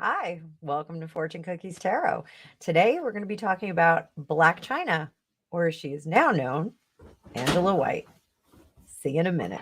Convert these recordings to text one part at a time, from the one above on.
Hi, welcome to Fortune Cookies Tarot. Today we're going to be talking about Black China, or as she is now known, Angela White. See you in a minute.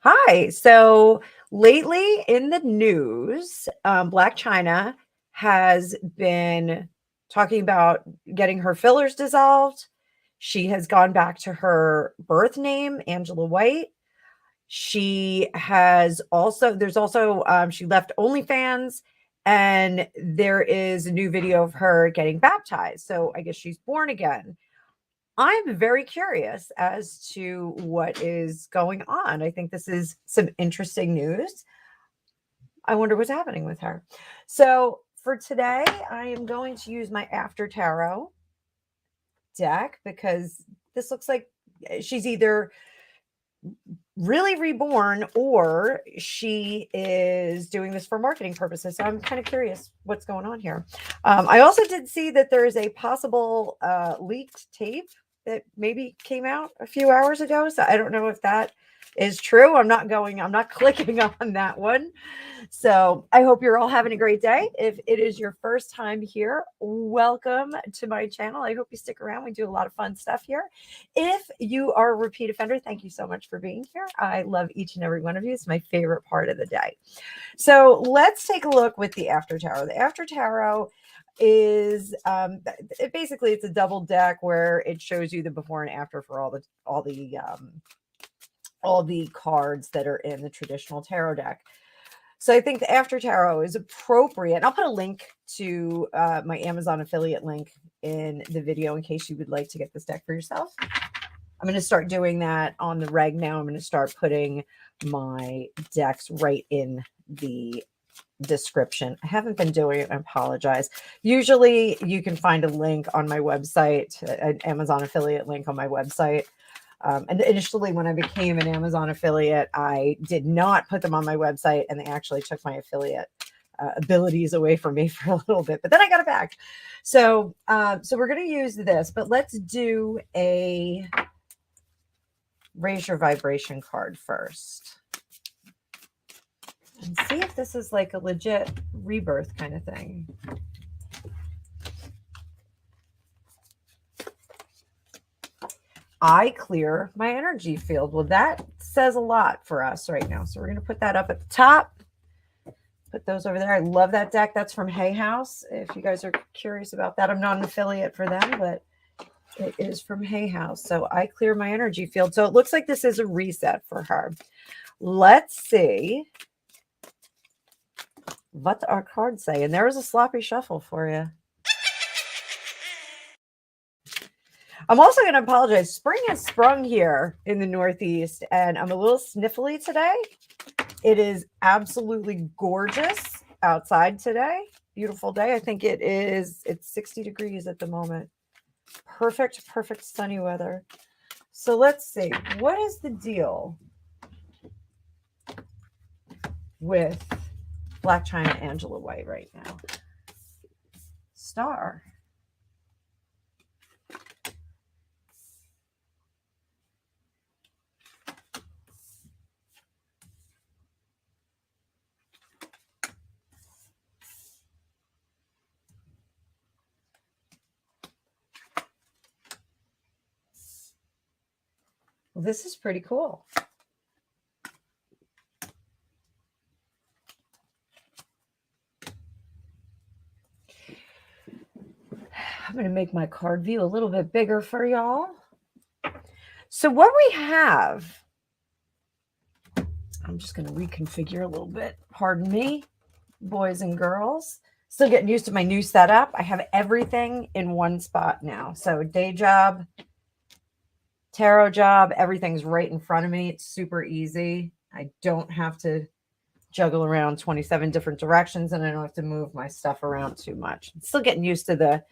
Hi. So lately in the news, Black China has been talking about getting her fillers dissolved. She has gone back to her birth name, Angela White. She has also, there's also, she left OnlyFans, and there is a new video of her getting baptized. So I guess she's born again. I'm very curious as to what is going on. I think this is some interesting news. I wonder what's happening with her. So for today, I am going to use my After Tarot deck because this looks like she's either really reborn or she is doing this for marketing purposes. So I'm kind of curious what's going on here. I also did see that there is a possible leaked tape that maybe came out a few hours ago. So I don't know if that is true. I'm not clicking on that one. So I hope you're all having a great day. If it is your first time here, welcome to my channel. I hope you stick around. We do a lot of fun stuff here. If you are a repeat offender, thank you so much for being here. I love each and every one of you. It's my favorite part of the day. So let's take a look with the After Tarot. The After Tarot is basically it's a double deck where it shows you the before and after for all the cards that are in the traditional tarot deck. So I think the After Tarot is appropriate. And I'll put a link to my Amazon affiliate link in the video in case you would like to get this deck for yourself. I'm going to start doing that on the reg now. I'm going to start putting my decks right in the description. I haven't been doing it. I apologize. Usually you can find a link on my website, an Amazon affiliate link on my website. And initially, when I became an Amazon affiliate, I did not put them on my website, and they actually took my affiliate abilities away from me for a little bit. But then I got it back. So we're going to use this, but let's do a raise your vibration card first, and see if this is like a legit rebirth kind of thing. I clear my energy field. Well, that says a lot for us right now. So we're going to put that up at the top. Put those over there. I love that deck. That's from Hay House. If you guys are curious about that, I'm not an affiliate for them, but it is from Hay House. So I clear my energy field. So it looks like this is a reset for her. Let's see what our cards say. And there's a sloppy shuffle for you. I'm also going to apologize. Spring has sprung here in the Northeast, and I'm a little sniffly today. It is absolutely gorgeous outside today. Beautiful day. I think it's 60 degrees at the moment. Perfect sunny weather. So let's see. What is the deal with Black China Angela White right now? Star. Well, this is pretty cool. I'm going to make my card view a little bit bigger for y'all. So what we have, I'm just going to reconfigure a little bit. Pardon me, boys and girls. Still getting used to my new setup. I have everything in one spot now. So day job, tarot job, everything's right in front of me. It's super easy. I don't have to juggle around 27 different directions, and I don't have to move my stuff around too much. I'm still getting used to the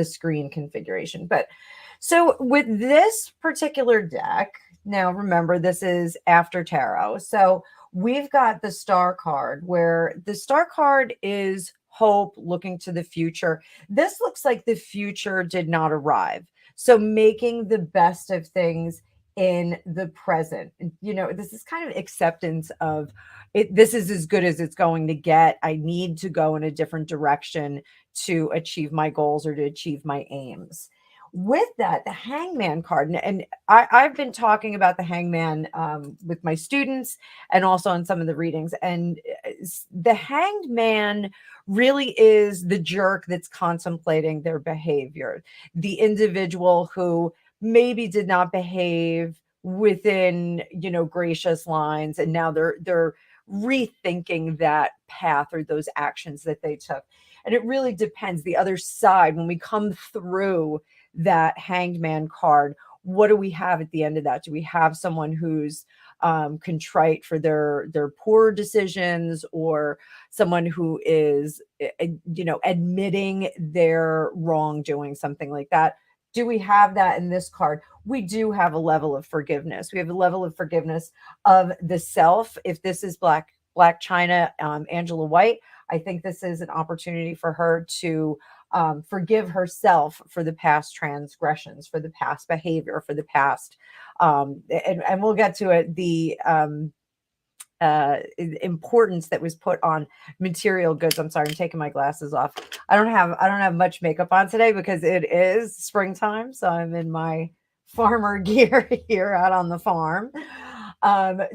screen configuration. But so with this particular deck, Now, remember, this is after tarot. So we've got the star card, where the star card is hope, looking to the future. This looks like the future did not arrive. So making the best of things in the present. You know, this is kind of acceptance of it. This is as good as it's going to get. I need to go in a different direction to achieve my goals or to achieve my aims. With that, the hangman card, and I've been talking about the hangman with my students and also on some of the readings. And the hanged man really is the jerk that's contemplating their behavior, the individual who maybe did not behave within, you know, gracious lines, and now they're rethinking that path or those actions that they took. And it really depends. The other side, when we come through that hanged man card, what do we have at the end of that? Do we have someone who's contrite for their poor decisions, or someone who is, you know, admitting their wrongdoing, something like that? Do we have that in this card? We do have a level of forgiveness. We have a level of forgiveness of the self. If this is Black Chyna, Angela White, I think this is an opportunity for her to forgive herself for the past transgressions, for the past behavior, for the past, and we'll get to it, the importance that was put on material goods. I'm sorry, I'm taking my glasses off. I don't have much makeup on today because it is springtime, so I'm in my farmer gear here out on the farm.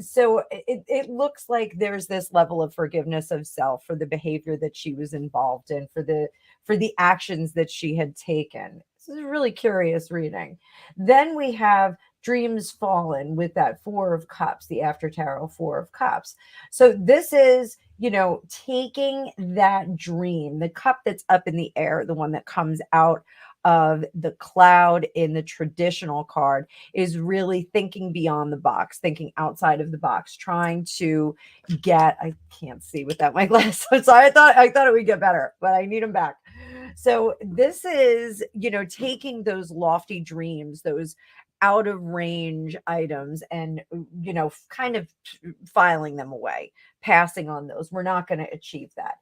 So it looks like there's this level of forgiveness of self for the behavior that she was involved in, for the actions that she had taken. This is a really curious reading. Then we have Dreams Fallen with that Four of Cups, the after tarot Four of Cups. So this is, you know, taking that dream, the cup that's up in the air, the one that comes out of the cloud in the traditional card, is really thinking beyond the box, thinking outside of the box, trying to get, I can't see without my glasses. So I thought it would get better, but I need them back. So this is, you know, taking those lofty dreams, those out of range items, and, you know, kind of filing them away, passing on those. We're not going to achieve that.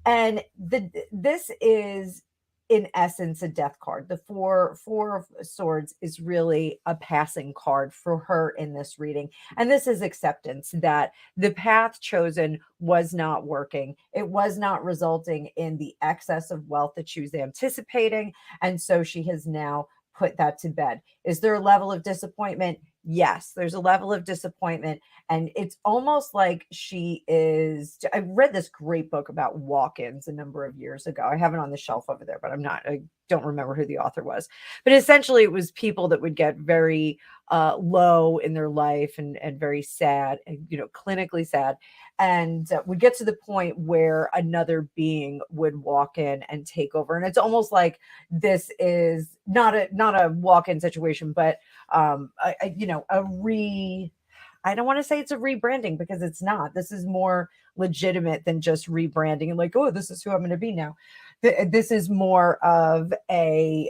And this is in essence a death card. The four of swords is really a passing card for her in this reading. And this is acceptance that the path chosen was not working. It was not resulting in the excess of wealth that she was anticipating. And so she has now put that to bed. Is there a level of disappointment? Yes, there's a level of disappointment. And it's almost like she is. I read this great book about walk-ins a number of years ago. I have it on the shelf over there, but I don't remember who the author was. But essentially, it was people that would get very low in their life and very sad, and, you know, clinically sad, and would get to the point where another being would walk in and take over. And it's almost like this is not a walk-in situation, but you know, I don't want to say it's a rebranding, because it's not. This is more legitimate than just rebranding and like, oh, this is who I'm going to be now. This is more of a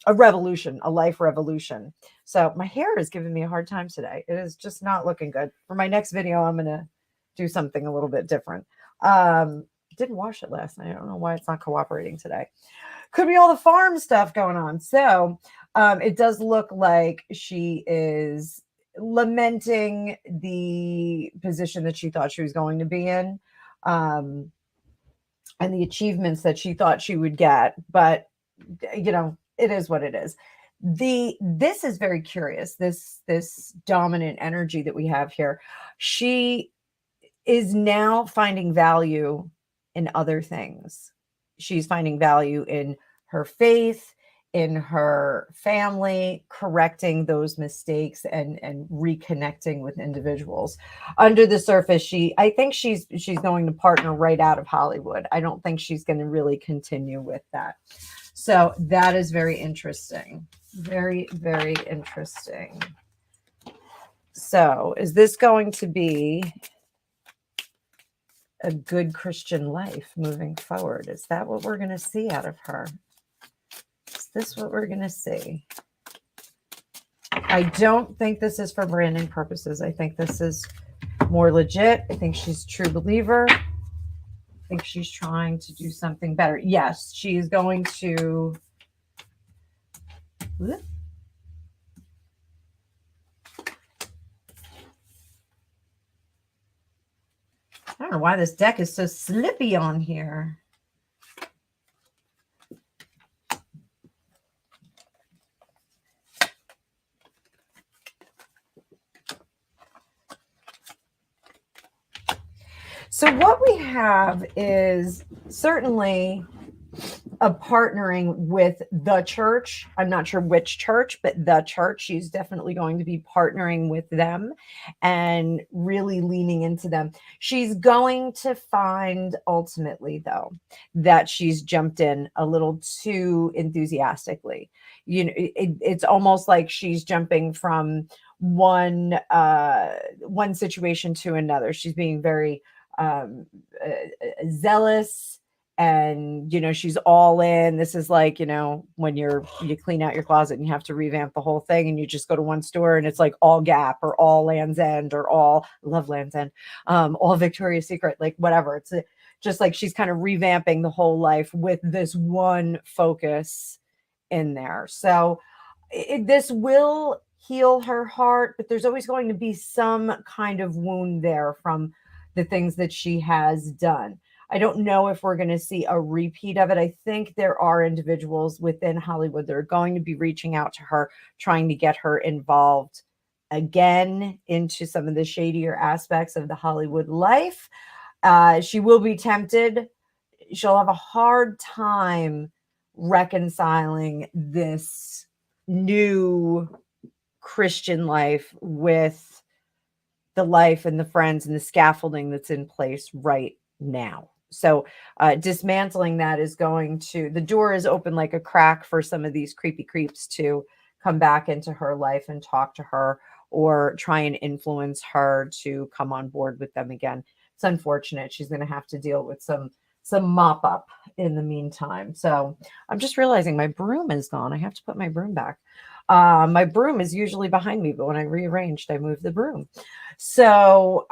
revolution, a life revolution. So my hair is giving me a hard time today. It is just not looking good. For my next video, I'm going to do something a little bit different. Didn't wash it last night. I don't know why it's not cooperating today. Could be all the farm stuff going on. So it does look like she is lamenting the position that she thought she was going to be in, and the achievements that she thought she would get. But, you know, it is what it is. This is very curious. This dominant energy that we have here. She is now finding value in other things. She's finding value in her faith, in her family, correcting those mistakes and reconnecting with individuals. Under the surface, I think she's going to partner right out of Hollywood. I don't think she's going to really continue with that. So that is very interesting. Very, very interesting. So is this going to be a good Christian life moving forward? Is that what we're going to see out of her? Is this what we're going to see? I don't think this is for branding purposes. I think this is more legit. I think she's a true believer. I think she's trying to do something better. Yes, she is going to. I don't know why this deck is so slippy on here. So what we have is certainly a partnering with the church. I'm not sure which church, but the church. She's definitely going to be partnering with them and really leaning into them. She's going to find ultimately, though, that she's jumped in a little too enthusiastically. You know, it's almost like she's jumping from one situation to another. She's being very zealous, and she's all in. This is like, when you clean out your closet and you have to revamp the whole thing, and you just go to one store and it's like all Gap or all Land's End or all Love Land's End, all Victoria's Secret, like whatever. It's just like she's kind of revamping the whole life with this one focus in there. So this will heal her heart, but there's always going to be some kind of wound there from the things that she has done. I don't know if we're going to see a repeat of it. I think there are individuals within Hollywood that are going to be reaching out to her, trying to get her involved again into some of the shadier aspects of the Hollywood life. She will be tempted. She'll have a hard time reconciling this new Christian life with the life and the friends and the scaffolding that's in place right now. So dismantling that is the door is open like a crack for some of these creepy creeps to come back into her life and talk to her or try and influence her to come on board with them again. It's unfortunate. She's going to have to deal with some mop up in the meantime. So I'm just realizing my broom is gone. I have to put my broom back. My broom is usually behind me, but when I rearranged, I moved the broom. So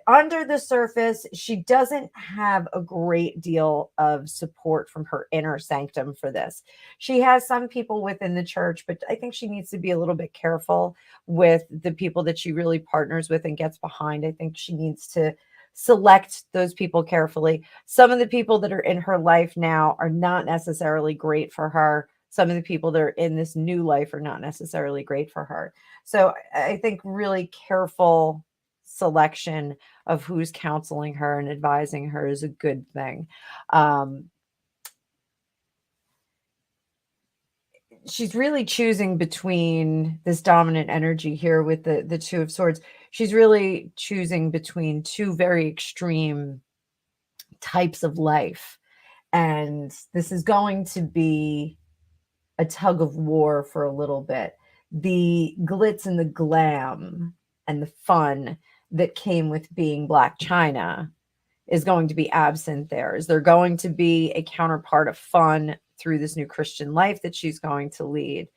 under the surface, she doesn't have a great deal of support from her inner sanctum for this. She has some people within the church, but I think she needs to be a little bit careful with the people that she really partners with and gets behind. I think she needs to select those people carefully. Some of the people that are in her life now are not necessarily great for her. Some of the people that are in this new life are not necessarily great for her. So I think really careful selection of who's counseling her and advising her is a good thing. She's really choosing between this dominant energy here with the Two of Swords. She's really choosing between two very extreme types of life. And this is going to be a tug of war for a little bit. The glitz and the glam and the fun that came with being Black Chyna is going to be absent there. Is there going to be a counterpart of fun through this new Christian life that she's going to lead?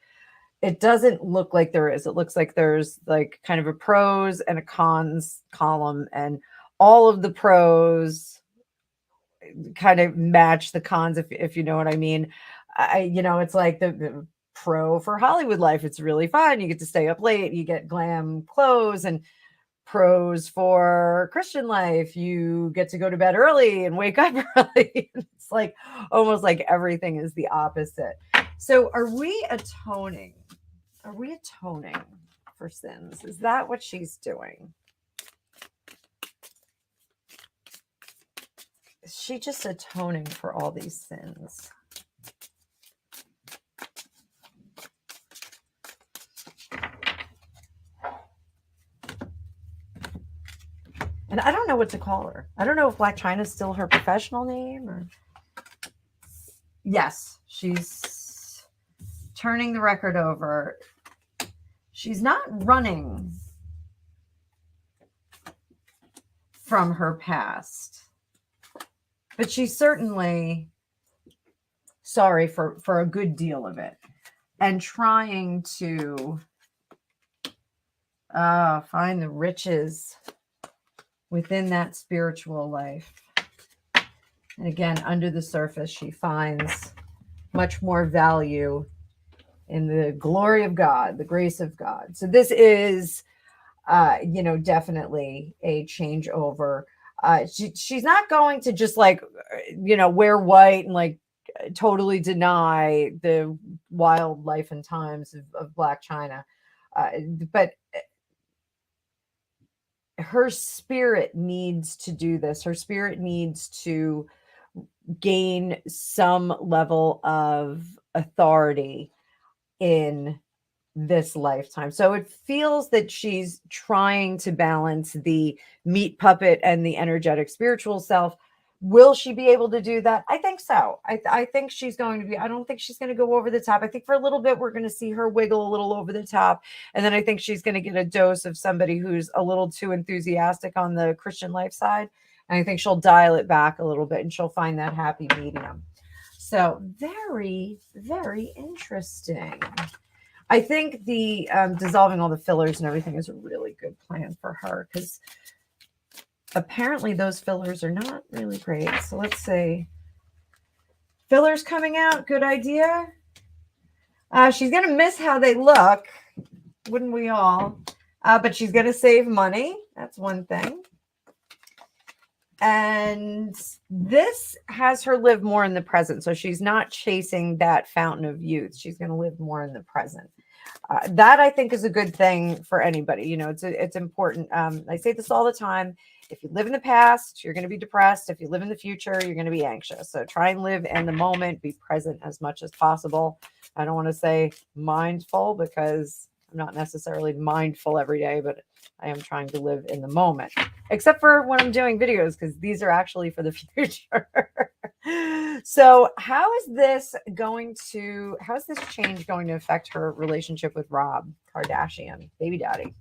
It doesn't look like there is. It looks like there's like kind of a pros and a cons column, and all of the pros kind of match the cons, if you know what I mean. It's like the pro for Hollywood life. It's really fun. You get to stay up late. You get glam clothes. And pros for Christian life, you get to go to bed early and wake up early. It's like almost like everything is the opposite. So are we atoning? Are we atoning for sins? Is that what she's doing? Is she just atoning for all these sins? And I don't know what to call her. I don't know if Black Chyna is still her professional name or. Yes, she's turning the record over. She's not running from her past, but she's certainly sorry for a good deal of it and trying to Find the riches within that spiritual life. And again, under the surface, she finds much more value in the glory of God, the grace of God. So this is, definitely a changeover. She's not going to just like, wear white and like totally deny the wild life and times of Black Chyna. But her spirit needs to do this. Her spirit needs to gain some level of authority in this lifetime. So it feels that she's trying to balance the meat puppet and the energetic spiritual self. Will she be able to do that? I think so. I think she's going to be. I don't think she's going to go over the top. I think for a little bit we're going to see her wiggle a little over the top, and then I think she's going to get a dose of somebody who's a little too enthusiastic on the Christian life side, and I think she'll dial it back a little bit, and she'll find that happy medium. So very, very interesting. I think the dissolving all the fillers and everything is a really good plan for her, because apparently those fillers are not really great. So let's see. Fillers coming out, good idea. She's going to miss how they look. Wouldn't we all? But she's going to save money. That's one thing. And this has her live more in the present. So she's not chasing that fountain of youth. She's going to live more in the present. That I think is a good thing for anybody. It's important. I say this all the time. If you live in the past, you're going to be depressed. If you live in the future, you're going to be anxious. So try and live in the moment, be present as much as possible. I don't want to say mindful, because I'm not necessarily mindful every day, but I am trying to live in the moment, except for when I'm doing videos, because these are actually for the future. So how is this change going to affect her relationship with Rob Kardashian, baby daddy?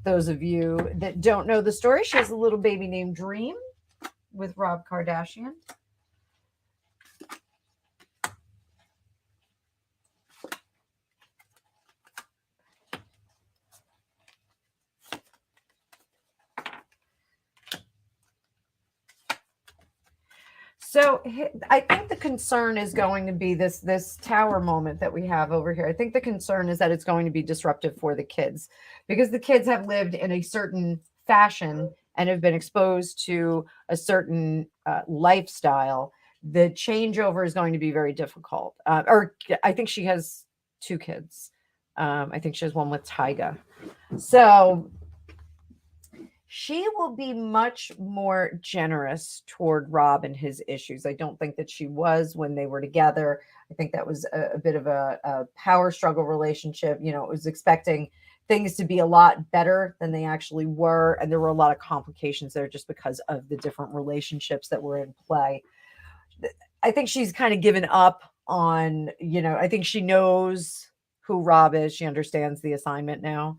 Those of you that don't know the story, she has a little baby named Dream with Rob Kardashian. So I think the concern is going to be this tower moment that we have over here. I think the concern is that it's going to be disruptive for the kids, because the kids have lived in a certain fashion and have been exposed to a certain lifestyle. The changeover is going to be very difficult. Or I think she has two kids. I think she has one with Tyga. So she will be much more generous toward Rob and his issues. I don't think that she was when they were together. I think that was a bit of a power struggle relationship. It was expecting things to be a lot better than they actually were. And there were a lot of complications there just because of the different relationships that were in play. I think she's kind of given up on, I think she knows who Rob is. She understands the assignment now.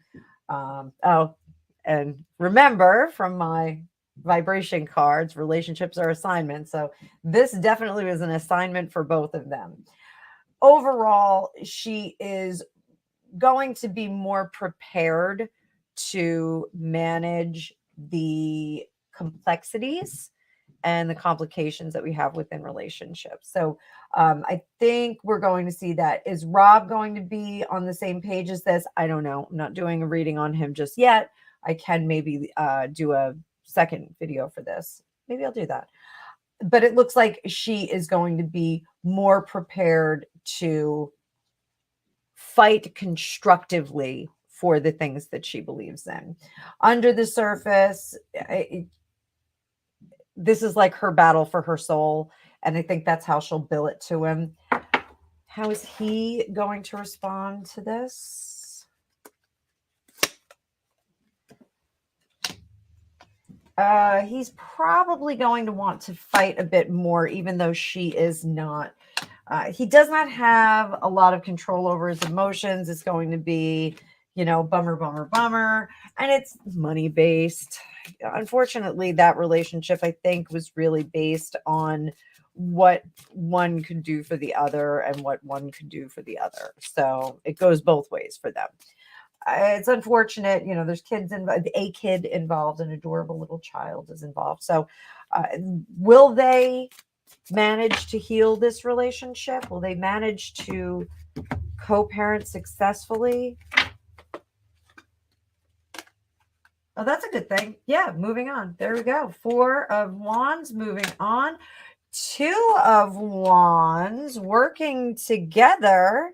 And remember from my vibration cards, relationships are assignments. So this definitely was an assignment for both of them. Overall, she is going to be more prepared to manage the complexities and the complications that we have within relationships. So I think we're going to see that. Is Rob going to be on the same page as this? I don't know. I'm not doing a reading on him just yet. I can maybe do a second video for this. Maybe I'll do that. But it looks like she is going to be more prepared to fight constructively for the things that she believes in. Under the surface, this is like her battle for her soul. And I think that's how she'll bill it to him. How is he going to respond to this? He's probably going to want to fight a bit more, even though she is not. He does not have a lot of control over his emotions. It's going to be, bummer, bummer, bummer. And it's money based. Unfortunately, that relationship, I think, was really based on what one could do for the other and what one could do for the other. So it goes both ways for them. it's unfortunate, there's kids involved, a kid involved, an adorable little child is involved. So, will they manage to heal this relationship? Will they manage to co-parent successfully? Oh, that's a good thing. Yeah, moving on. There we go. 4 of Wands, moving on. 2 of Wands working together.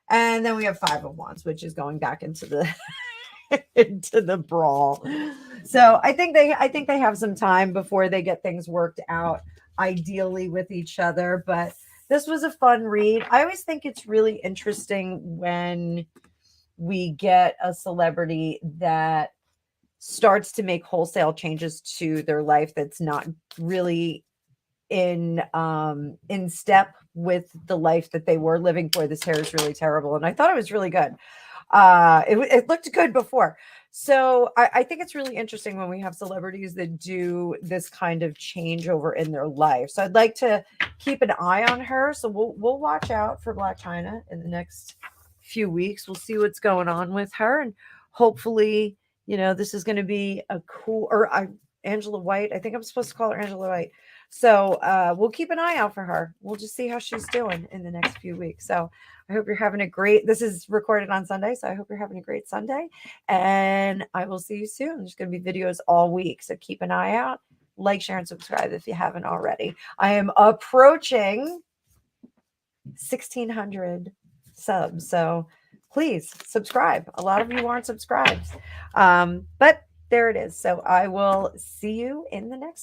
And then we have 5 of Wands, which is going back into the into the brawl. So I think they have some time before they get things worked out, ideally with each other. But this was a fun read. I always think it's really interesting when we get a celebrity that starts to make wholesale changes to their life that's not really in step with the life that they were living for. This hair is really terrible, and I thought it was really good. It looked good before. So I think it's really interesting when we have celebrities that do this kind of changeover in their life. So I'd like to keep an eye on her. So we'll watch out for Black Chyna in the next few weeks. We'll see what's going on with her, and hopefully, this is going to be a cool, Angela White. I think I'm supposed to call her Angela White. So we'll keep an eye out for her. We'll just see how she's doing in the next few weeks. So I hope you're having a great, this is recorded on Sunday, so I hope you're having a great Sunday. And I will see you soon. There's going to be videos all week. So keep an eye out. Like, share, and subscribe if you haven't already. I am approaching 1,600 subs. So please subscribe. A lot of you aren't subscribed. But there it is. So I will see you in the next